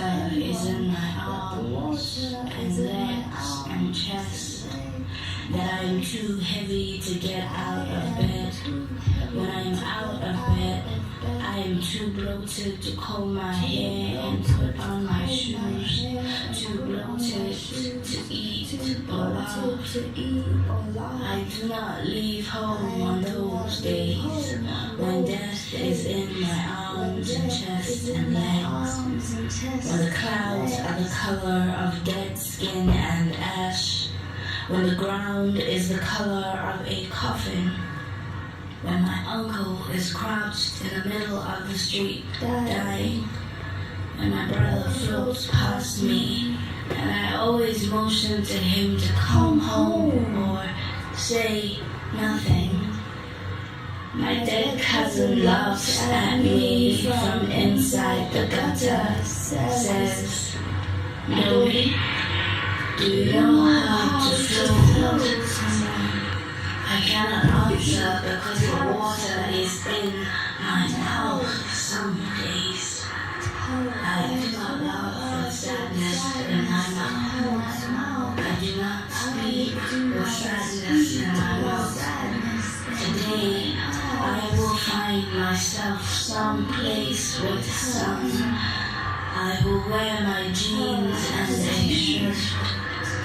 water is in my arms and legs and chest, that I am too heavy to get out of bed. When I am out of bed, I am too bloated to comb my hair and put on my shoes, too bloated to eat or laugh. I do not leave home on those days when death is in my arms and chest and legs, when the clouds are the color of dead skin and ash, when the ground is the color of a coffin, when my uncle is crouched in the middle of the street dying, when my brother floats past me and I always motion to him to come home or say nothing. My dead cousin laughs at me from inside the gutter, says, "Louie, do you know how to float?" I cannot answer because the water is in my mouth some days. I do not laugh with sadness in my mouth. I do not speak with sadness in my mouth. Today I will find myself some place with sun. I will wear my jeans and a shirt,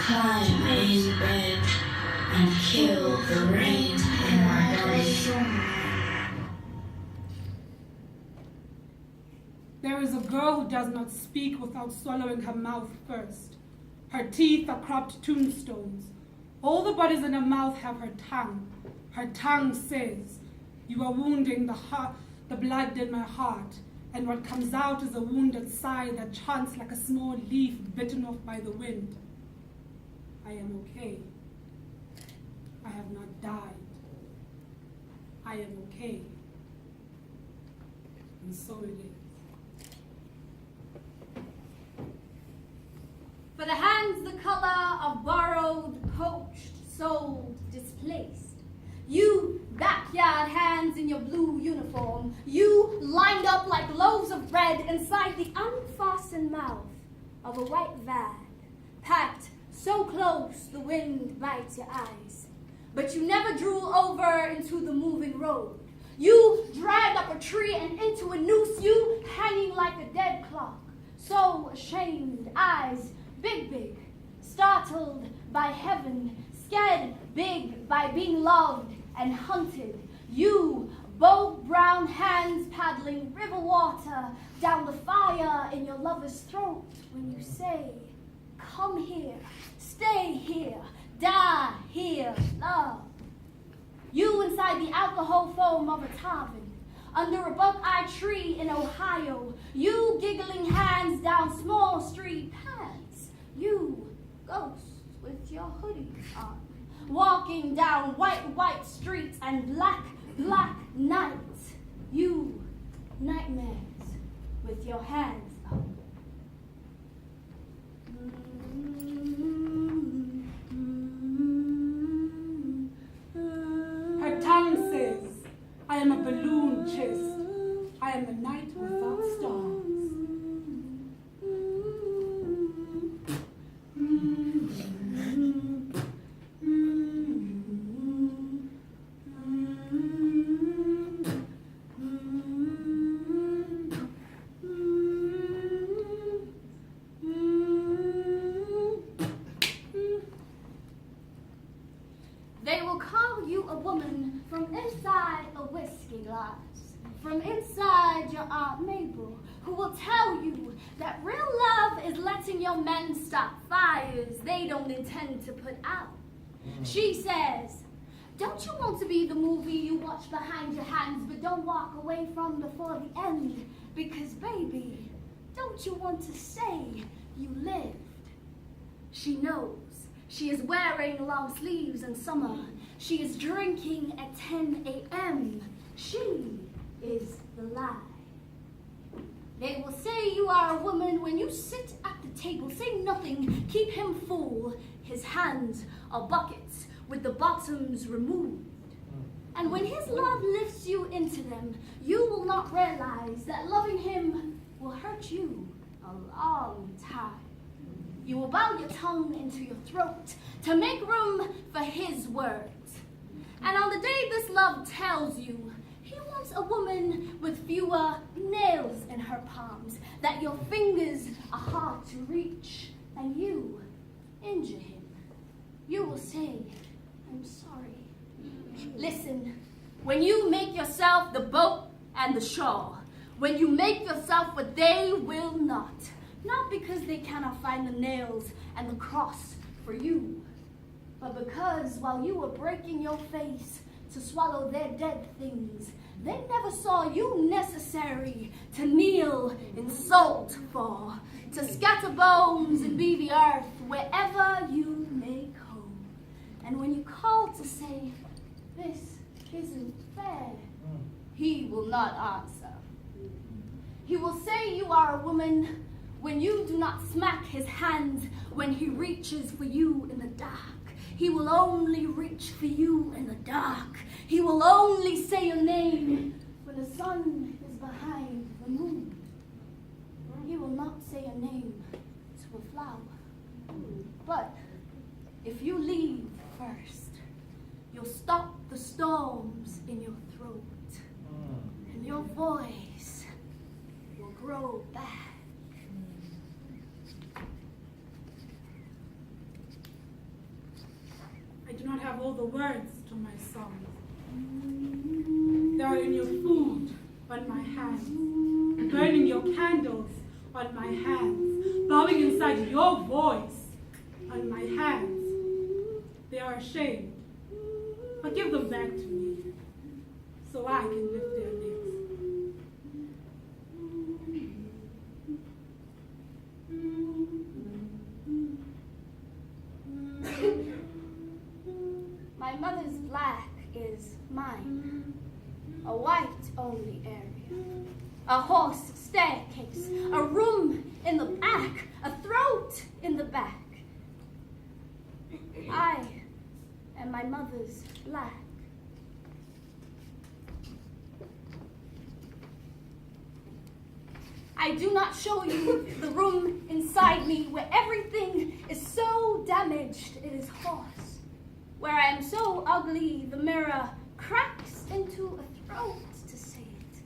climb in bed, and kill the rain in my body. There is a girl who does not speak without swallowing her mouth first. Her teeth are cropped tombstones. All the bodies in her mouth have her tongue. Her tongue says, "You are wounding the blood in my heart," and what comes out is a wounded sigh that chants like a small leaf bitten off by the wind. I am okay. I have not died. I am okay. And so it is. For the hands the color of borrowed, poached, sold, displaced. You backyard hands in your blue uniform, you lined up like loaves of bread inside the unfastened mouth of a white van, packed so close the wind bites your eyes. But you never drool over into the moving road. You dragged up a tree and into a noose, you hanging like a dead clock. So ashamed, eyes big, startled by heaven, scared big by being loved and hunted. You, both brown hands paddling river water down the fire in your lover's throat when you say, "Come here, stay here, die here, love." You inside the alcohol foam of a tavern, under a buckeye tree in Ohio, you giggling hands down small street paths, you ghost with your hoodie on, walking down white streets and black nights, you nightmares with your hands up. Her tongue says, "I am a balloon chased. I am a night without stars." They will call you a woman from inside a whiskey glass, from inside your Aunt Mabel, who will tell you that real love is letting your men stop fires they don't intend to put out. She says, "Don't you want to be the movie you watch behind your hands but don't walk away from before the end? Because baby, don't you want to say you lived?" She knows. She is wearing long sleeves in summer. She is drinking at 10 a.m. She is the lie. They will say you are a woman when you sit at the table. Say nothing, keep him full. His hands are buckets with the bottoms removed. And when his love lifts you into them, you will not realize that loving him will hurt you a long time. You will bow your tongue into your throat to make room for his words. And on the day this love tells you he wants a woman with fewer nails in her palms, that your fingers are hard to reach, and you injure him, you will say, I'm sorry. Listen, when you make yourself the boat and the shore, when you make yourself what they will not because they cannot find the nails and the cross for you, but because while you were breaking your face to swallow their dead things, they never saw you necessary to kneel in salt for, to scatter bones and be the earth wherever you may come. And when you call to say, this isn't fair, he will not answer. He will say you are a woman when you do not smack his hands when he reaches for you in the dark. He will only reach for you in the dark. He will only say your name when the sun is behind the moon. He will not say your name to a flower. But if you leave first, you'll stop the storms in your throat, and your voice will grow back. I do not have all the words to my song. They are in your food on my hands, burning your candles on my hands, bowing inside your voice on my hands. They are ashamed, but give them back to me so I can lift their lips. My mother's black is mine, a white only area, a horse staircase, a room in the back, a throat in the back. I am my mother's black. I do not show you the room inside me where everything is so damaged it is hoarse. Where I am so ugly, the mirror cracks into a throat to say it,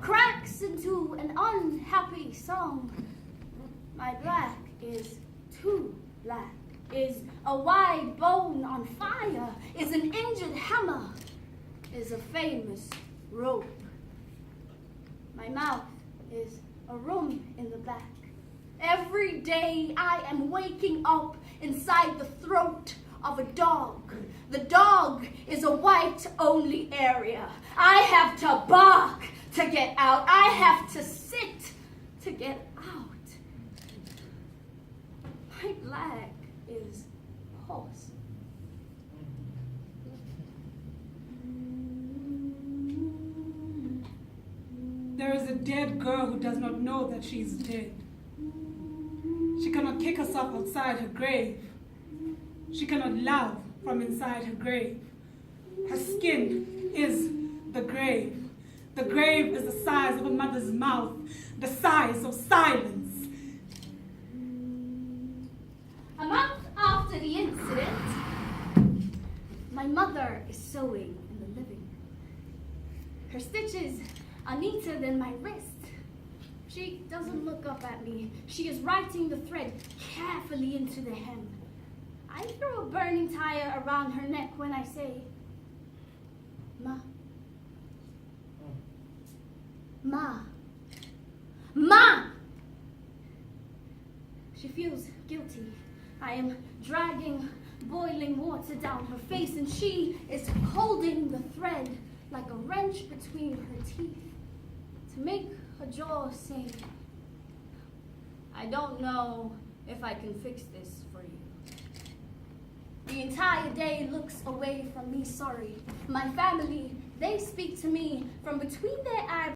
cracks into an unhappy song. My black is too black, is a wide bone on fire, is an injured hammer, is a famous rope. My mouth is a room in the back. Every day I am waking up inside the throat of a dog. The dog is a white-only area. I have to bark to get out. I have to sit to get out. My black is horse. There is a dead girl who does not know that she is dead. She cannot kick herself outside her grave. She cannot love from inside her grave. Her skin is the grave. The grave is the size of a mother's mouth, the size of silence. A month after the incident, my mother is sewing in the living. Her stitches are neater than my wrist. She doesn't look up at me. She is writing the thread carefully into the hem. I throw a burning tire around her neck when I say, Ma. Ma. Ma! She feels guilty. I am dragging boiling water down her face, and she is holding the thread like a wrench between her teeth to make her jaw say, I don't know if I can fix this for you. The entire day looks away from me, sorry. My family, they speak to me from between their eyebrows.